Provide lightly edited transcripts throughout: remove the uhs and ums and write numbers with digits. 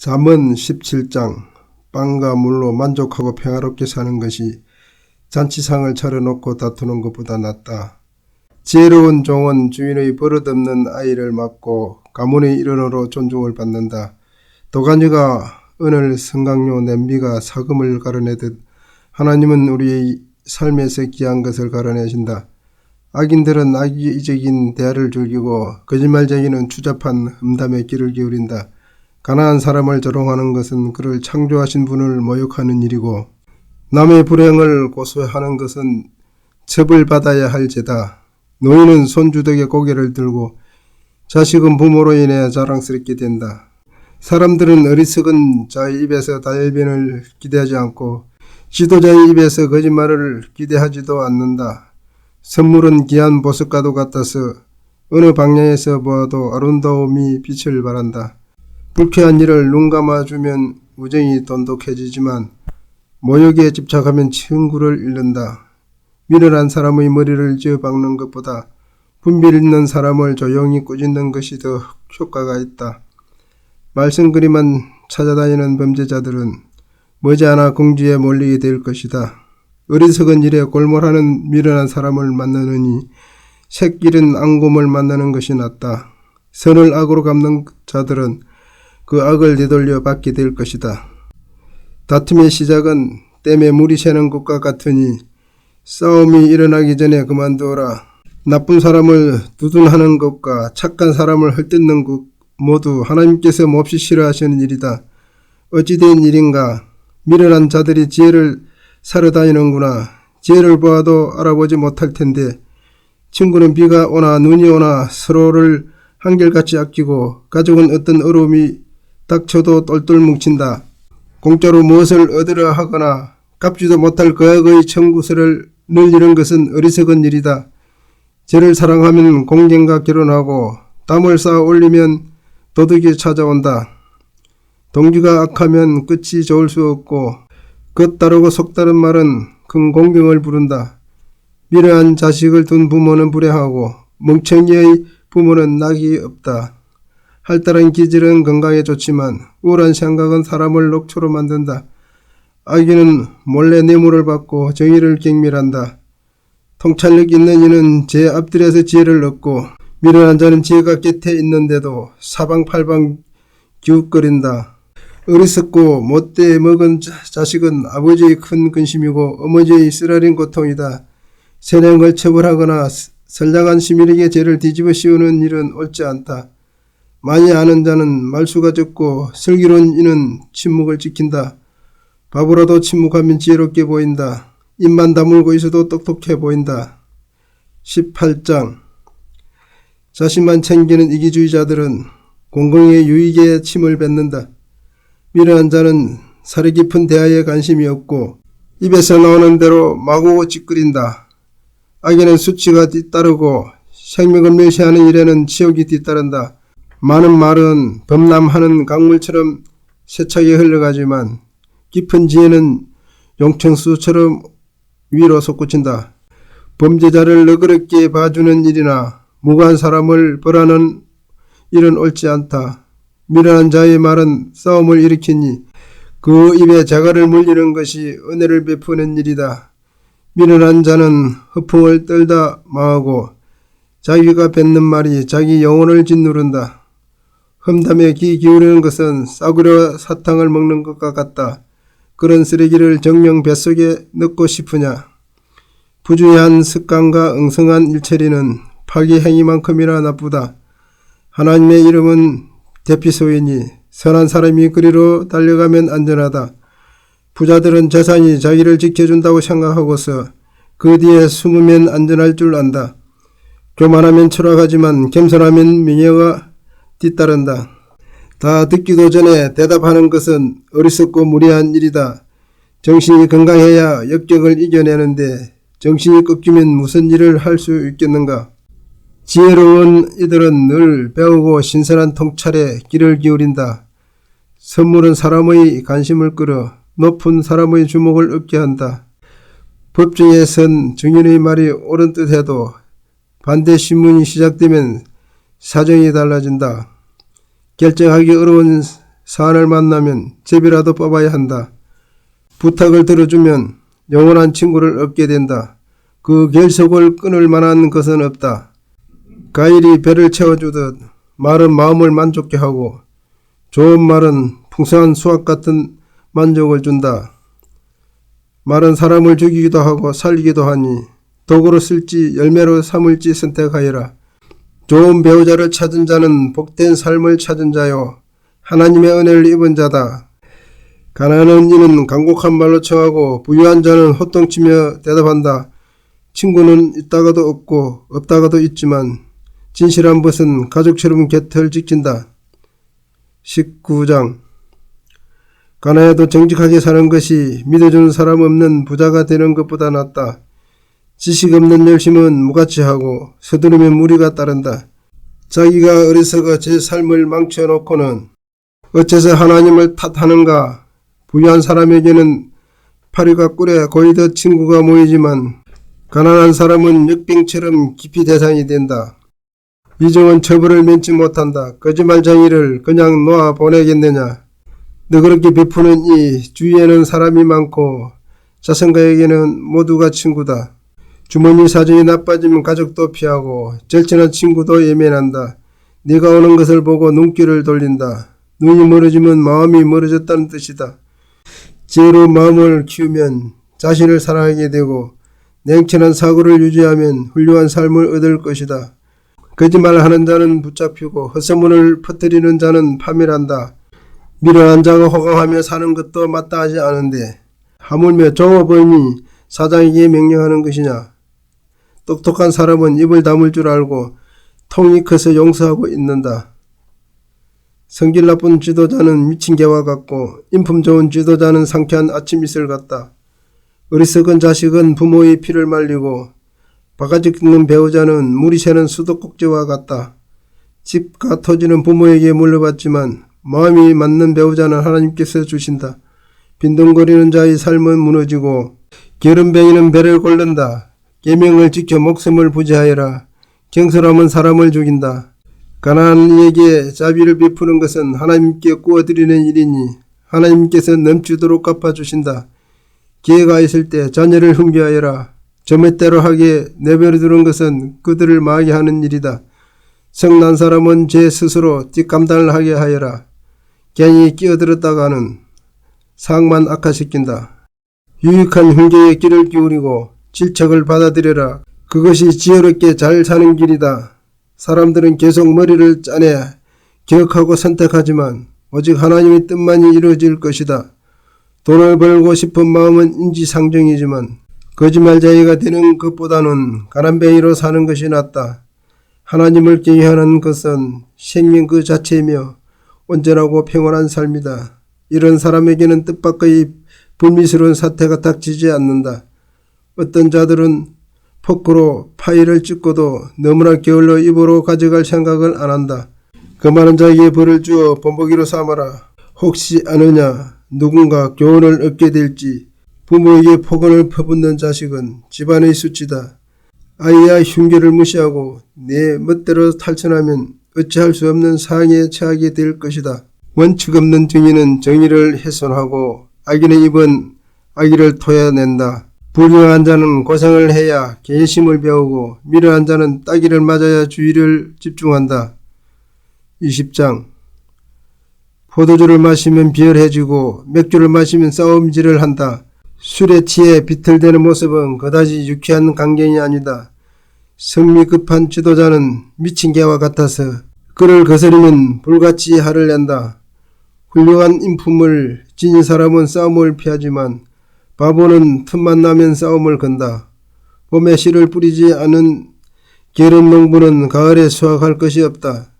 잠언 17장. 빵과 물로 만족하고 평화롭게 사는 것이 잔치상을 차려놓고 다투는 것보다 낫다. 지혜로운 종은 주인의 버릇없는 아이를 맡고 가문의 일원으로 존중을 받는다. 도가니가 은을 성강요 냄비가 사금을 가려내듯 하나님은 우리의 삶에서 귀한 것을 가려내신다. 악인들은 악의적인 대화를 즐기고 거짓말쟁이는 추잡한 험담에 귀를 기울인다. 가난한 사람을 조롱하는 것은 그를 창조하신 분을 모욕하는 일이고 남의 불행을 고소하는 것은 처벌받아야 할 죄다. 노인은 손주덕에 고개를 들고 자식은 부모로 인해 자랑스럽게 된다. 사람들은 어리석은 자의 입에서 다혈변을 기대하지 않고 지도자의 입에서 거짓말을 기대하지도 않는다. 선물은 귀한 보석과도 같아서 어느 방향에서 보아도 아름다움이 빛을 발한다. 불쾌한 일을 눈 감아주면 우정이 돈독해지지만 모욕에 집착하면 친구를 잃는다. 미련한 사람의 머리를 쥐어박는 것보다 분별 있는 사람을 조용히 꾸짖는 것이 더 효과가 있다. 말썽거리만 찾아다니는 범죄자들은 머지않아 궁지에 몰리게 될 것이다. 어리석은 일에 골몰하는 미련한 사람을 만나느니 새끼른 앙곰을 만나는 것이 낫다. 선을 악으로 갚는 자들은 그 악을 되돌려 받게 될 것이다. 다툼의 시작은 댐에 물이 새는 것과 같으니 싸움이 일어나기 전에 그만두어라. 나쁜 사람을 두둔하는 것과 착한 사람을 헐뜯는 것 모두 하나님께서 몹시 싫어하시는 일이다. 어찌된 일인가? 미련한 자들이 지혜를 사러 다니는구나. 지혜를 보아도 알아보지 못할 텐데 친구는 비가 오나 눈이 오나 서로를 한결같이 아끼고 가족은 어떤 어려움이 닥쳐도 똘똘 뭉친다. 공짜로 무엇을 얻으려 하거나 갚지도 못할 거액의 청구서를 늘리는 것은 어리석은 일이다. 죄를 사랑하면 공경과 결혼하고 담을 쌓아 올리면 도둑이 찾아온다. 동기가 악하면 끝이 좋을 수 없고 겉다르고 속다른 말은 큰 공경을 부른다. 미련한 자식을 둔 부모는 불행하고 멍청이의 부모는 낙이 없다. 할달한 기질은 건강에 좋지만 우울한 생각은 사람을 녹초로 만든다. 악인은 몰래 뇌물을 받고 정의를 경멸한다. 통찰력 있는 이는 제 앞들에서 지혜를 얻고 미련한 자는 지혜가 곁에 있는데도 사방팔방 기웃거린다. 어리석고 못돼 먹은 자식은 아버지의 큰 근심이고 어머니의 쓰라린 고통이다. 선행을 처벌하거나 선량한 시민에게 죄를 뒤집어 씌우는 일은 옳지 않다. 많이 아는 자는 말수가 적고 슬기로운 이는 침묵을 지킨다. 바보라도 침묵하면 지혜롭게 보인다. 입만 다물고 있어도 똑똑해 보인다. 18장. 자신만 챙기는 이기주의자들은 공공의 유익에 침을 뱉는다. 미련한 자는 사려 깊은 대화에 관심이 없고 입에서 나오는 대로 마구 찌끄린다. 악에는 수치가 뒤따르고 생명을 멸시하는 일에는 지옥이 뒤따른다. 많은 말은 범람하는 강물처럼 세차게 흘러가지만 깊은 지혜는 용청수처럼 위로 솟구친다. 범죄자를 너그럽게 봐주는 일이나 무고한 사람을 벌하는 일은 옳지 않다. 미련한 자의 말은 싸움을 일으키니 그 입에 자갈을 물리는 것이 은혜를 베푸는 일이다. 미련한 자는 허풍을 떨다 망하고 자기가 뱉는 말이 자기 영혼을 짓누른다. 험담에 귀 기울이는 것은 싸구려 사탕을 먹는 것과 같다. 그런 쓰레기를 정령 뱃속에 넣고 싶으냐. 부주의한 습관과 엉성한 일처리는 파기 행위만큼이나 나쁘다. 하나님의 이름은 대피소이니 선한 사람이 그리로 달려가면 안전하다. 부자들은 재산이 자기를 지켜준다고 생각하고서 그 뒤에 숨으면 안전할 줄 안다. 교만하면 추락하지만 겸손하면 명예가 뒤따른다. 다 듣기도 전에 대답하는 것은 어리석고 무리한 일이다. 정신이 건강해야 역경을 이겨내는데 정신이 꺾이면 무슨 일을 할 수 있겠는가. 지혜로운 이들은 늘 배우고 신선한 통찰에 귀를 기울인다. 선물은 사람의 관심을 끌어 높은 사람의 주목을 얻게 한다. 법정에 선 증인의 말이 옳은 듯해도 반대 신문이 시작되면 사정이 달라진다. 결정하기 어려운 사안을 만나면 제비라도 뽑아야 한다. 부탁을 들어주면 영원한 친구를 얻게 된다. 그 결속을 끊을 만한 것은 없다. 과일이 배를 채워주듯 말은 마음을 만족케 하고 좋은 말은 풍성한 수확 같은 만족을 준다. 말은 사람을 죽이기도 하고 살리기도 하니 도구로 쓸지 열매로 삼을지 선택하여라. 좋은 배우자를 찾은 자는 복된 삶을 찾은 자요 하나님의 은혜를 입은 자다. 가난한 이는 간곡한 말로 청하고 부유한 자는 호통치며 대답한다. 친구는 있다가도 없고 없다가도 있지만 진실한 것은 가족처럼 곁을 지킨다. 19장 가난해도 정직하게 사는 것이 믿어주는 사람 없는 부자가 되는 것보다 낫다. 지식 없는 열심은 무가치하고 서두르면 무리가 따른다. 자기가 어리석어 제 삶을 망쳐놓고는 어째서 하나님을 탓하는가. 부유한 사람에게는 파리가 꿀에 고이듯 친구가 모이지만 가난한 사람은 역병처럼 깊이 대상이 된다. 이종은 처벌을 면치 못한다. 거짓말쟁이를 그냥 놓아 보내겠느냐. 너그럽게 베푸는 이 주위에는 사람이 많고 자선가에게는 모두가 친구다. 주머니 사정이 나빠지면 가족도 피하고 절친한 친구도 예민한다. 네가 오는 것을 보고 눈길을 돌린다. 눈이 멀어지면 마음이 멀어졌다는 뜻이다. 지혜로운 마음을 키우면 자신을 사랑하게 되고 냉철한 사고를 유지하면 훌륭한 삶을 얻을 것이다. 거짓말하는 자는 붙잡히고 헛소문을 퍼뜨리는 자는 파멸한다. 미련한 자가 호강하며 사는 것도 마땅하지 않은데 하물며 종업원이 사장에게 명령하는 것이냐. 똑똑한 사람은 입을 다물 줄 알고 통이 커서 용서하고 있는다. 성질 나쁜 지도자는 미친 개와 같고 인품 좋은 지도자는 상쾌한 아침 이슬 같다. 어리석은 자식은 부모의 피를 말리고 바가지 긁는 배우자는 물이 새는 수도꼭지와 같다. 집과 토지는 부모에게 물려받지만 마음이 맞는 배우자는 하나님께서 주신다. 빈둥거리는 자의 삶은 무너지고 게으름뱅이는 배를 곪는다. 계명을 지켜 목숨을 부지하여라. 경솔함은 사람을 죽인다. 가난한 이에게 자비를 베푸는 것은 하나님께 구워드리는 일이니 하나님께서 넘치도록 갚아주신다. 기회가 있을 때 자녀를 훈계하여라. 저맷대로 하게 내버려두는 것은 그들을 망하게 하는 일이다. 성난 사람은 제 스스로 뒷감당을 하게 하여라. 괜히 끼어들었다가는 상만 악화시킨다. 유익한 훈계에 귀를 기울이고 질책을 받아들여라. 그것이 지혜롭게 잘 사는 길이다. 사람들은 계속 머리를 짜내 기억하고 선택하지만 오직 하나님의 뜻만이 이루어질 것이다. 돈을 벌고 싶은 마음은 인지상정이지만 거짓말쟁이가 되는 것보다는 가난뱅이로 사는 것이 낫다. 하나님을 경외하는 것은 생명 그 자체이며 온전하고 평온한 삶이다. 이런 사람에게는 뜻밖의 불미스러운 사태가 닥치지 않는다. 어떤 자들은 포크로 파이를 찍고도 너무나 게을러 입으로 가져갈 생각을 안 한다. 그 많은 자에게 벌을 주어 본보기로 삼아라. 혹시 아느냐 누군가 교훈을 얻게 될지. 부모에게 폭언을 퍼붓는 자식은 집안의 수치다. 아이야 흉계를 무시하고 내 멋대로 탈천하면 어찌할 수 없는 상해에 처하게 될 것이다. 원칙 없는 정의는 정의를 훼손하고 악인의 입은 악의를 토해낸다. 불량한 자는 고생을 해야 계심을 배우고 미련한 자는 따기를 맞아야 주의를 집중한다. 20장 포도주를 마시면 비열해지고 맥주를 마시면 싸움질을 한다. 술에 취해 비틀대는 모습은 그다지 유쾌한 광경이 아니다. 성미 급한 지도자는 미친 개와 같아서 그를 거스르면 불같이 화를 낸다. 훌륭한 인품을 지닌 사람은 싸움을 피하지만 바보는 틈만 나면 싸움을 건다. 봄에 씨를 뿌리지 않은 게으른 농부는 가을에 수확할 것이 없다.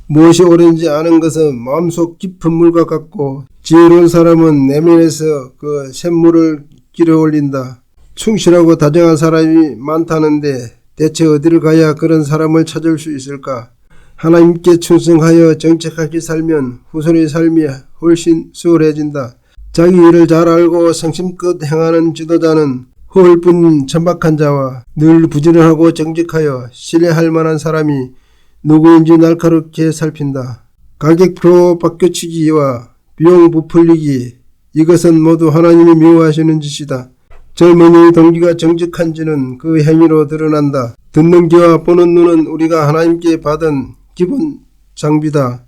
무엇이 옳은지 아는 것은 마음속 깊은 물과 같고 지혜로운 사람은 내면에서 그 샘물을 길어 올린다. 충실하고 다정한 사람이 많다는데 대체 어디를 가야 그런 사람을 찾을 수 있을까? 하나님께 충성하여 정직하게 살면 후손의 삶이 훨씬 수월해진다. 자기 일을 잘 알고 성심껏 행하는 지도자는 허울뿐 천박한 자와 늘 부지런하고 정직하여 신뢰할 만한 사람이 누구인지 날카롭게 살핀다. 가격표 바뀌어치기와 비용 부풀리기, 이것은 모두 하나님이 미워하시는 짓이다. 젊은이의 동기가 정직한지는 그 행위로 드러난다. 듣는 귀와 보는 눈은 우리가 하나님께 받은 기본 장비다.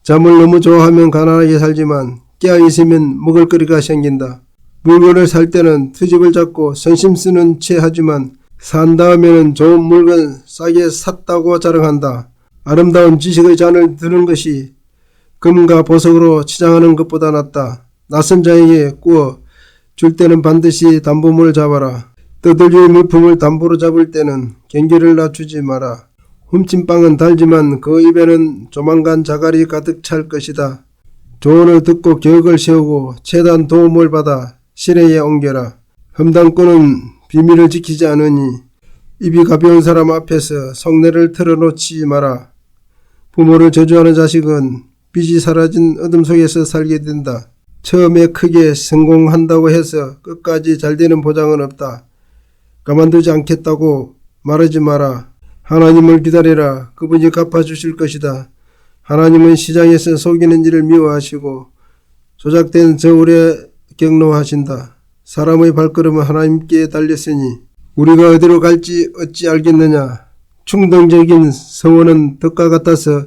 잠을 너무 좋아하면 가난하게 살지만 깨어있으면 먹을거리가 생긴다. 물건을 살 때는 트집을 잡고 선심 쓰는 채 하지만 산 다음에는 좋은 물건 싸게 샀다고 자랑한다. 아름다운 지식의 잔을 드는 것이 금과 보석으로 치장하는 것보다 낫다. 낯선 자에게 구워 줄 때는 반드시 담보물을 잡아라. 떠들이의 물품을 담보로 잡을 때는 경계를 낮추지 마라. 훔친 빵은 달지만 그 입에는 조만간 자갈이 가득 찰 것이다. 조언을 듣고 교육을 세우고 최대한 도움을 받아 실행에 옮겨라. 험담꾼은 비밀을 지키지 않으니 입이 가벼운 사람 앞에서 속내를 털어놓지 마라. 부모를 저주하는 자식은 빛이 사라진 어둠 속에서 살게 된다. 처음에 크게 성공한다고 해서 끝까지 잘 되는 보장은 없다. 가만두지 않겠다고 말하지 마라. 하나님을 기다리라. 그분이 갚아주실 것이다. 하나님은 시장에서 속이는 일을 미워하시고 조작된 저울에 경노하신다. 사람의 발걸음은 하나님께 달렸으니 우리가 어디로 갈지 어찌 알겠느냐. 충동적인 성원은 덕과 같아서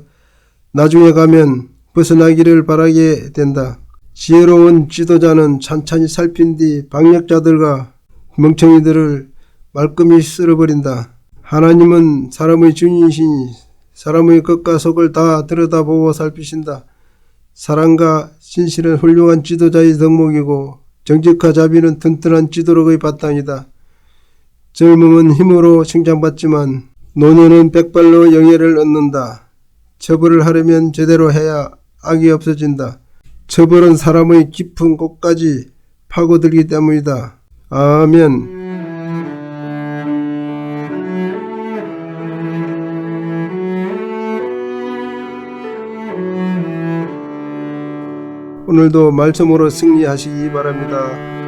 나중에 가면 벗어나기를 바라게 된다. 지혜로운 지도자는 찬찬히 살핀 뒤 방역자들과 멍청이들을 말끔히 쓸어버린다. 하나님은 사람의 주인이시니 사람의 겉과 속을 다 들여다보고 살피신다. 사랑과 진실은 훌륭한 지도자의 덕목이고 정직과 자비는 튼튼한 지도력의 바탕이다. 젊음은 힘으로 칭찬받지만 노년은 백발로 영예를 얻는다. 처벌을 하려면 제대로 해야 악이 없어진다. 처벌은 사람의 깊은 곳까지 파고들기 때문이다. 아멘. 오늘도 말씀으로 승리하시기 바랍니다.